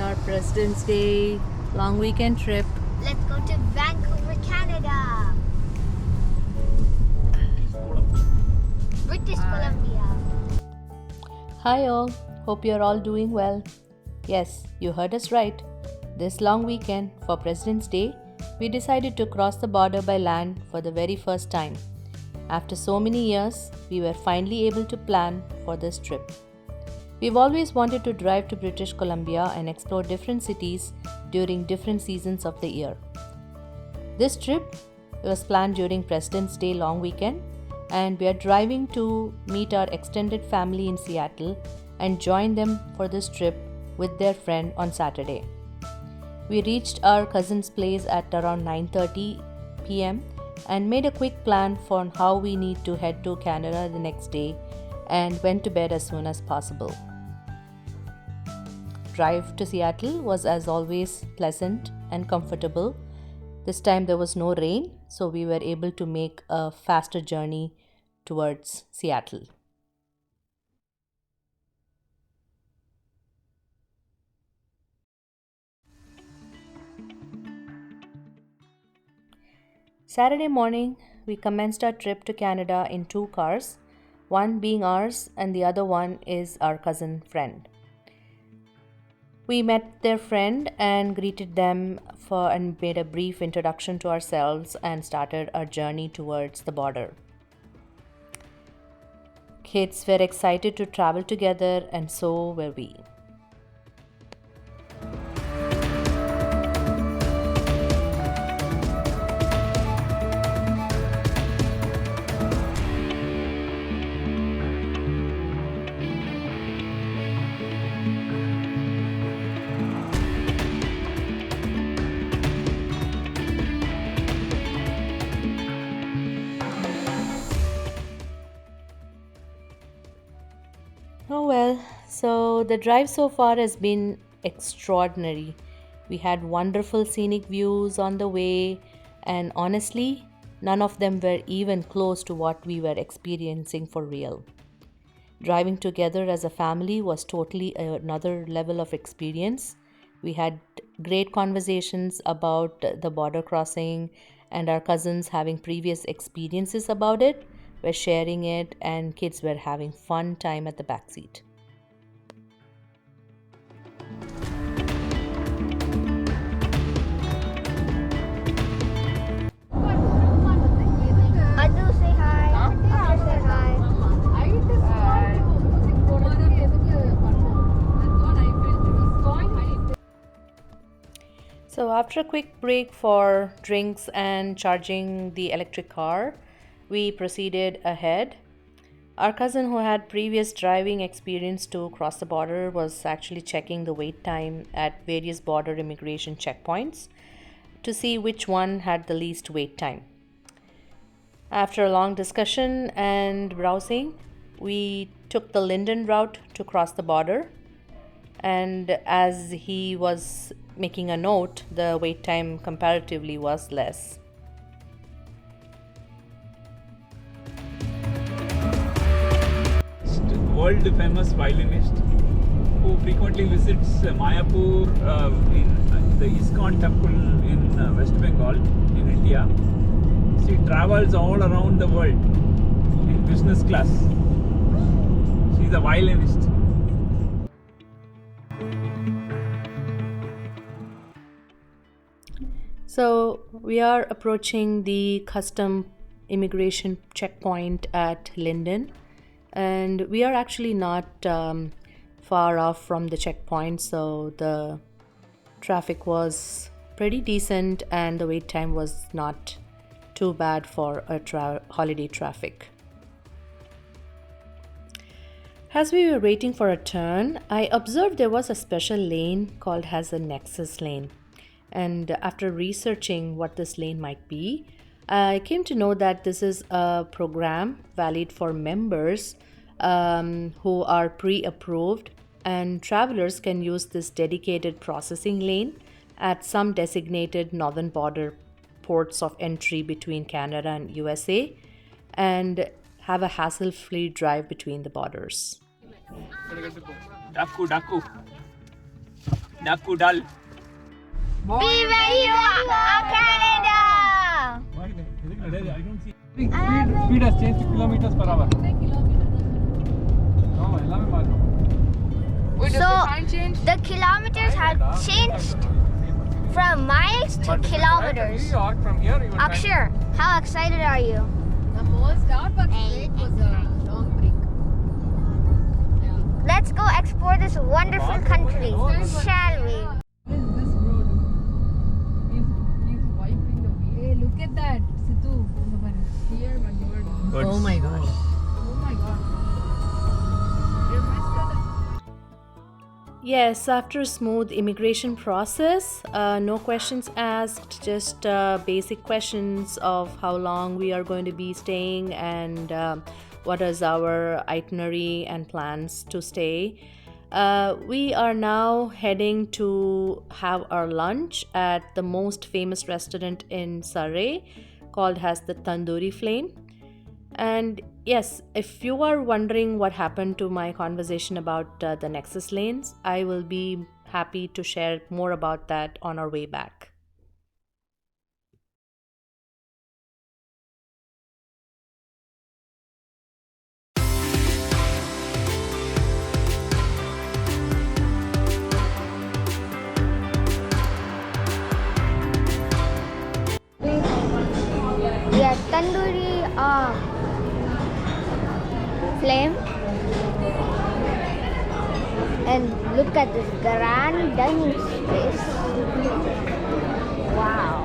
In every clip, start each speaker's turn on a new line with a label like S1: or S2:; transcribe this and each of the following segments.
S1: our President's Day long weekend trip.
S2: Let's go to Vancouver, Canada. British Columbia.
S1: Hi all, hope you're all doing well. Yes, you heard us right. This long weekend for President's Day, we decided to cross the border by land for the very first time. After so many years, we were finally able to plan for this trip. We've always wanted to drive to British Columbia and explore different cities during different seasons of the year. This trip was planned during President's Day long weekend, and we are driving to meet our extended family in Seattle and join them for this trip with their friend on Saturday. We reached our cousin's place at around 9:30 p.m. and made a quick plan for how we need to head to Canada the next day and went to bed as soon as possible. Drive to Seattle was as always pleasant and comfortable. This time there was no rain, so we were able to make a faster journey towards Seattle. Saturday morning, we commenced our trip to Canada in two cars, one being ours and the other one is our cousin friend. We met their friend and greeted them and made a brief introduction to ourselves and started our journey towards the border. Kids were excited to travel together and so were we. Oh well, so the drive so far has been extraordinary. We had wonderful scenic views on the way, and honestly, none of them were even close to what we were experiencing for real. Driving together as a family was totally another level of experience. We had great conversations about the border crossing, and our cousins having previous experiences about it were sharing it, and kids were having fun time at the back seat.
S2: Adu, say hi. Asha, say hi.
S1: So, after a quick break for drinks and charging the electric car, we proceeded ahead. Our cousin, who had previous driving experience to cross the border, was actually checking the wait time at various border immigration checkpoints to see which one had the least wait time. After a long discussion and browsing, we took the Linden route to cross the border. And as he was making a note, the wait time comparatively was less.
S3: World famous violinist who frequently visits Mayapur in the ISKCON temple in West Bengal in India. She travels all around the world in business class. She's a violinist.
S1: So we are approaching the custom immigration checkpoint at Linden, and we are actually not far off from the checkpoint, so the traffic was pretty decent and the wait time was not too bad for a holiday traffic. As we were waiting for a turn, I observed there was a special lane called as a Nexus lane. And after researching what this lane might be, I came to know that this is a program valid for members who are pre-approved, and travelers can use this dedicated processing lane at some designated northern border ports of entry between Canada and USA and have a hassle-free drive between the borders.
S3: Daku, daku. Nakudal.
S2: Be where you are, Canada!
S3: I don't see. Speed has changed to kilometers per hour. No, எல்லாமே மாறும்.
S2: So, the kilometers have changed from miles to kilometers.
S3: New York from here you will
S2: Akshar, how excited are you?
S4: The most Starbucks break was a long break.
S2: Let's go explore this wonderful country, shall we?
S4: This road. He's wiping the wheel. Hey, look at that. Situ. Here when you were down.
S3: Birds.
S1: Oh my gosh.
S4: Oh my god. It reminds me of the
S1: Yes, after a smooth immigration process, no questions asked, just basic questions of how long we are going to be staying and what is our itinerary and plans to stay. We are now heading to have our lunch at the most famous restaurant in Surrey called as the Tandoori Flame. And yes, if you are wondering what happened to my conversation about the Nexus lanes, I will be happy to share more about that on our way back.
S2: We are Tandoori Flame. And look at this grand dining space. Wow.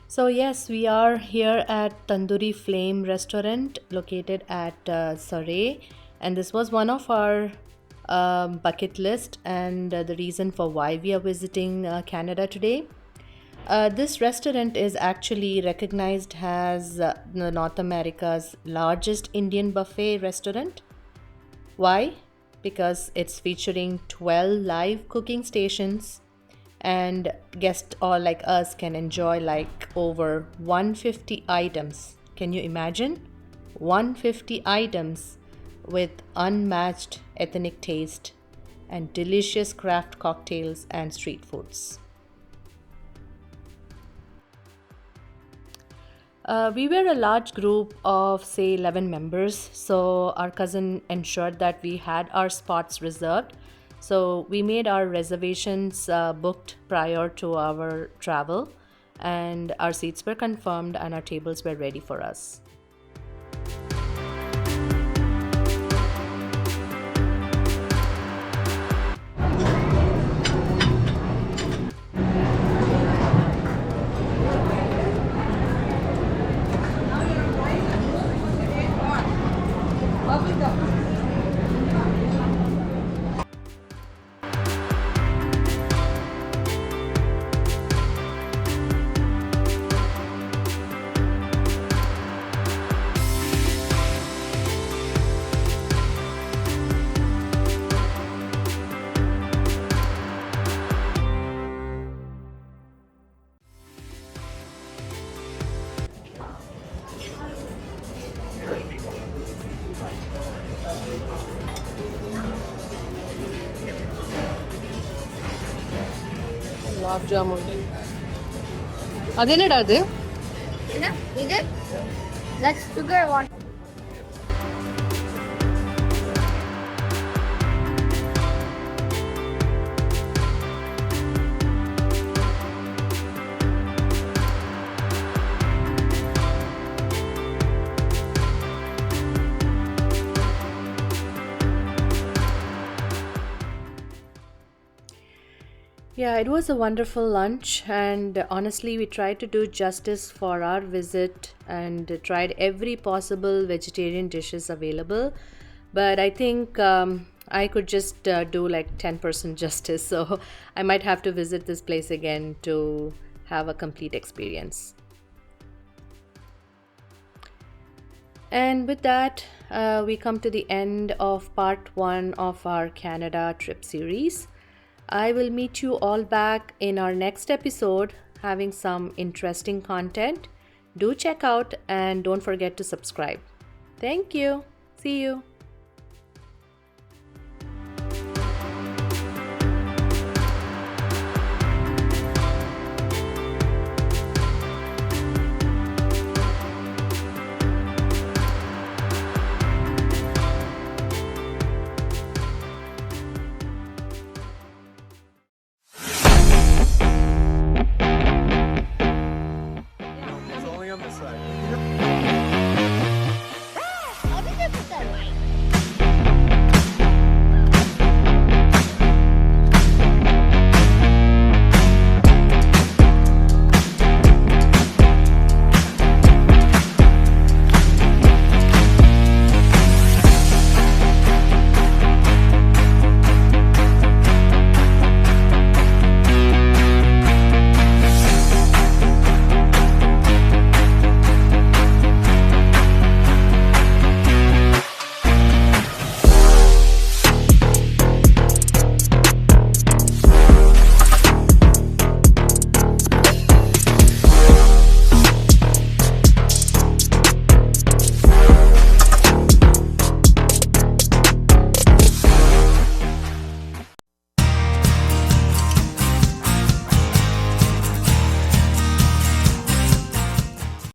S1: So yes, we are here at Tandoori Flame restaurant located at Surrey, and this was one of our bucket list and the reason for why we are visiting Canada today. This restaurant is actually recognized as North America's largest Indian buffet restaurant. Why? Because it's featuring 12 live cooking stations, and guests all like us can enjoy like over 150 items. Can you imagine? 150 items with unmatched ethnic taste and delicious craft cocktails and street foods. We were a large group of say 11 members, so our cousin ensured that we had our spots reserved. So we made our reservations booked prior to our travel, and our seats were confirmed and our tables were ready for us.
S4: gulab jamun. ಅದೇನಡ ಅದು
S2: Is it? Let's figure one.
S1: Yeah, it was a wonderful lunch, and honestly, we tried to do justice for our visit and tried every possible vegetarian dishes available. But I think I could just do like 10% justice, so I might have to visit this place again to have a complete experience. And with that, we come to the end of part 1 of our Canada trip series. I will meet you all back in our next episode having some interesting content. Do check out and don't forget to subscribe. Thank you. See you.